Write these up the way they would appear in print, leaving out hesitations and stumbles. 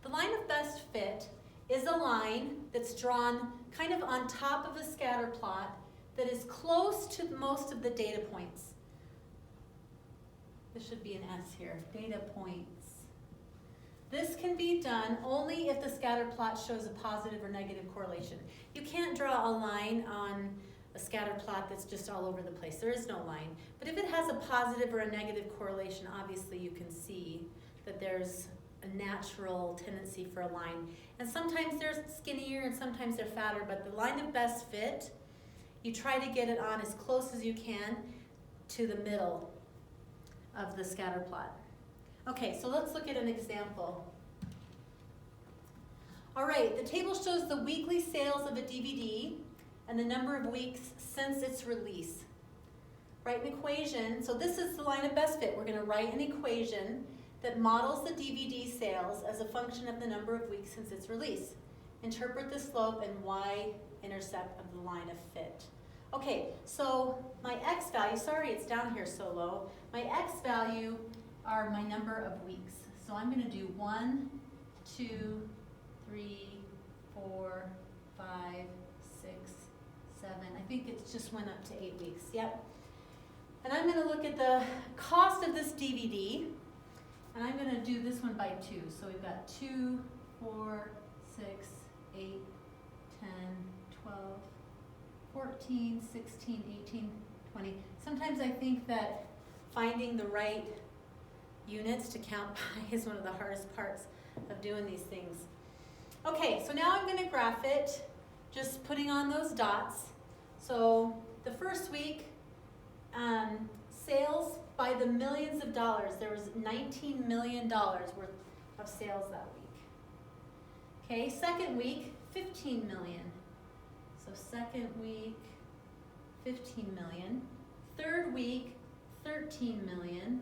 The line of best fit is a line that's drawn kind of on top of a scatter plot that is close to most of the data points. This should be an S here, data points. This can be done only if the scatter plot shows a positive or negative correlation. You can't draw a line on a scatter plot that's just all over the place. There is no line. But if it has a positive or a negative correlation, obviously you can see that there's a natural tendency for a line. And sometimes they're skinnier and sometimes they're fatter, but the line of best fit, you try to get it on as close as you can to the middle of the scatter plot. Okay, so let's look at an example. All right, the table shows the weekly sales of a DVD and the number of weeks since its release. Write an equation. So this is the line of best fit. We're going to write an equation that models the DVD sales as a function of the number of weeks since its release. Interpret the slope and y-intercept of the line of fit. Okay, so my x value, sorry it's down here so low, my x value are my number of weeks. So I'm going to do 1, 2, 3, 4, 5, 6, 7. I think it just went up to 8 weeks. Yep. And I'm going to look at the cost of this DVD, and I'm going to do this one by 2. So we've got 2, 4, 6, 8, 10, 12, 14, 16, 18, 20. Sometimes I think that finding the right units to count by is one of the hardest parts of doing these things. Okay, so now I'm going to graph it, just putting on those dots. So the first week, sales by the millions of dollars. There was $19 million worth of sales that week. Okay, second week, 15 million. So second week, 15 million. Third week, 13 million.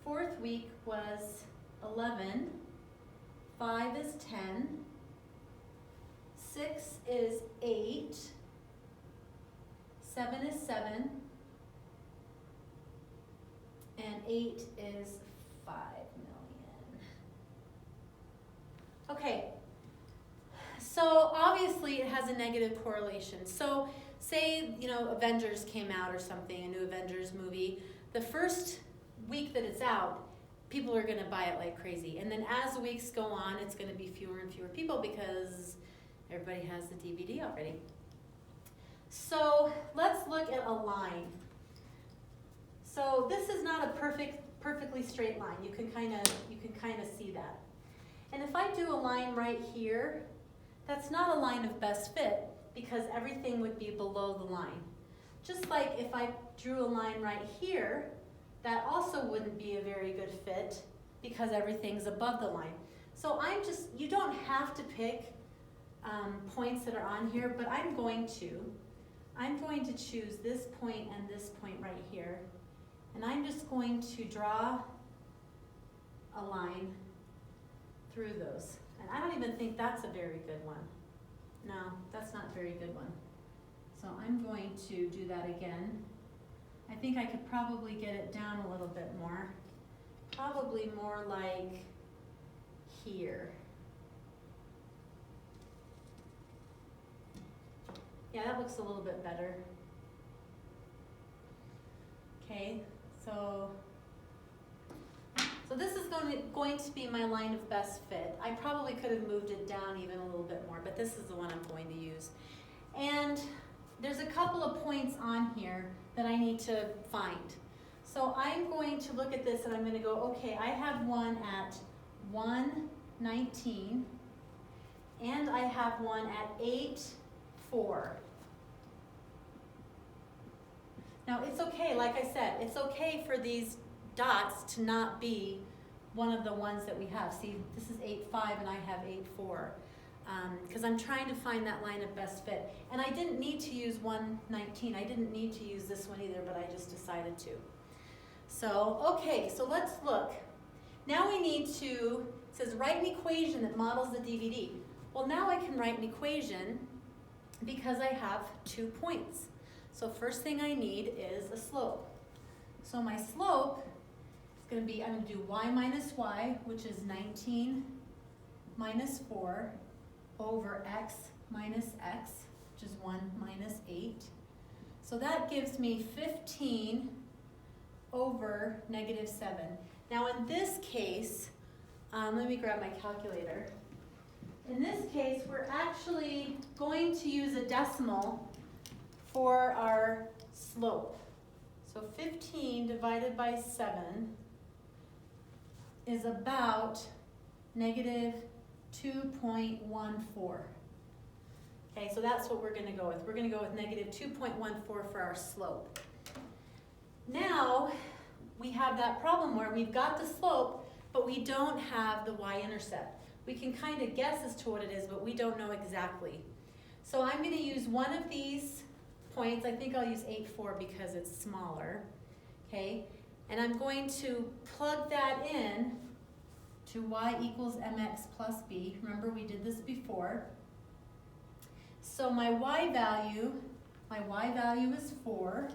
Fourth week was 11. 5 is 10. 6 is 8. 7 is 7. And 8 is 5 million. Okay, so obviously it has a negative correlation. So say, Avengers came out or something, a new Avengers movie. The first week that it's out, people are going to buy it like crazy. And then as the weeks go on, it's going to be fewer and fewer people because everybody has the DVD already. So let's look at a line. So this is not a perfectly straight line. You can kind of see that. And if I do a line right here, that's not a line of best fit because everything would be below the line. Just like if I drew a line right here, that also wouldn't be a very good fit because everything's above the line. So you don't have to pick points that are on here, but I'm going to choose this point and this point right here. And I'm just going to draw a line through those. And I don't even think that's a very good one. No, that's not a very good one. So I'm going to do that again. I think I could probably get it down a little bit more. Probably more like here. Yeah, that looks a little bit better. Okay, so this is going to be my line of best fit. I probably could have moved it down even a little bit more, but this is the one I'm going to use. And there's a couple of points on here that I need to find. So I'm going to look at this and I'm going to go, okay, I have one at 119 and I have one at 8.4. Now it's okay, like I said, it's okay for these dots to not be one of the ones that we have. See, this is 8.5 and I have 8.4. Because I'm trying to find that line of best fit. And I didn't need to use 119. I didn't need to use this one either, but I just decided to. So, okay, so let's look. Now we need to, it says write an equation that models the DVD. Well, now I can write an equation because I have 2 points. So first thing I need is a slope. So my slope It's going to be, I'm going to do y minus y, which is 19 minus 4 over x minus x, which is 1 minus 8. So that gives me 15 over negative 7. Now in this case, let me grab my calculator. In this case, we're actually going to use a decimal for our slope. So 15 divided by 7 is about negative 2.14. Okay, so that's what we're going to go with. We're going to go with negative 2.14 for our slope. Now, we have that problem where we've got the slope, but we don't have the y-intercept. We can kind of guess as to what it is, but we don't know exactly. So I'm going to use one of these points. I think I'll use 8,4 because it's smaller. Okay, and I'm going to plug that in to y equals mx plus b. Remember, we did this before. So my y value is 4.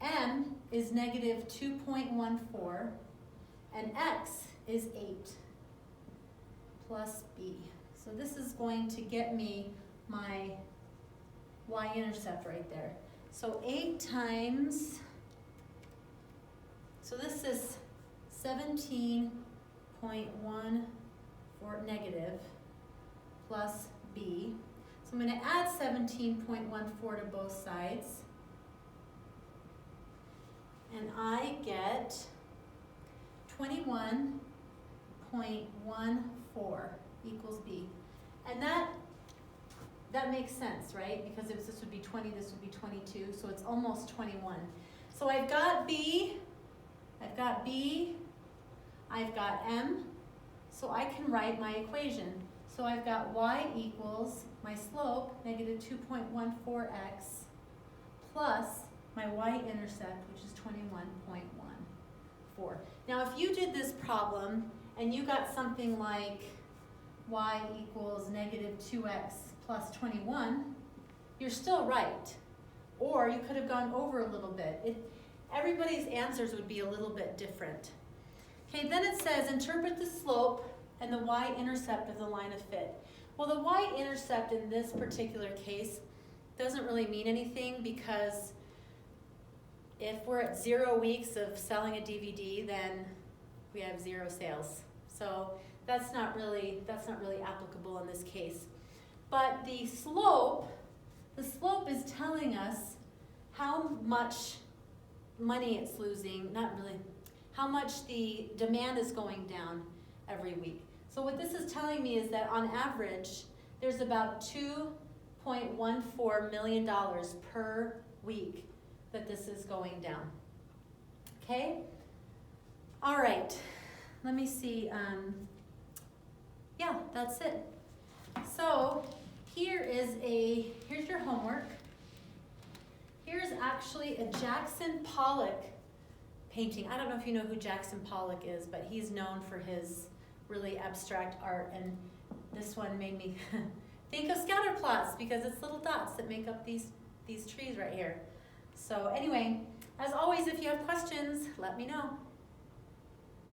M is negative 2.14, and x is 8 plus b. So this is going to get me my y-intercept right there. So 8 times, so this is 17.1 for negative plus b. So I'm going to add 17.14 to both sides. And I get 21.14 equals b. And that makes sense, right? Because if this would be 20, this would be 22, so it's almost 21. So I've got b, I've got m, so I can write my equation. So I've got y equals my slope, negative 2.14x, plus my y-intercept, which is 21.14. Now if you did this problem and you got something like y equals negative 2x plus 21, you're still right. Or you could have gone over a little bit. Everybody's answers would be a little bit different. Okay, then it says interpret the slope and the y-intercept of the line of fit. Well, the y-intercept in this particular case doesn't really mean anything, because if we're at 0 weeks of selling a DVD, then we have 0 sales. So that's not really applicable in this case. But the slope is telling us how much money it's losing, not really, how much the demand is going down every week. So what this is telling me is that on average, there's about $2.14 million per week that this is going down. Okay? All right. Let me see. Yeah, that's it. So here's your homework. Here's actually a Jackson Pollock painting. I don't know if you know who Jackson Pollock is, but he's known for his really abstract art, and this one made me think of scatter plots, because it's little dots that make up these trees right here. So anyway, as always, if you have questions, let me know.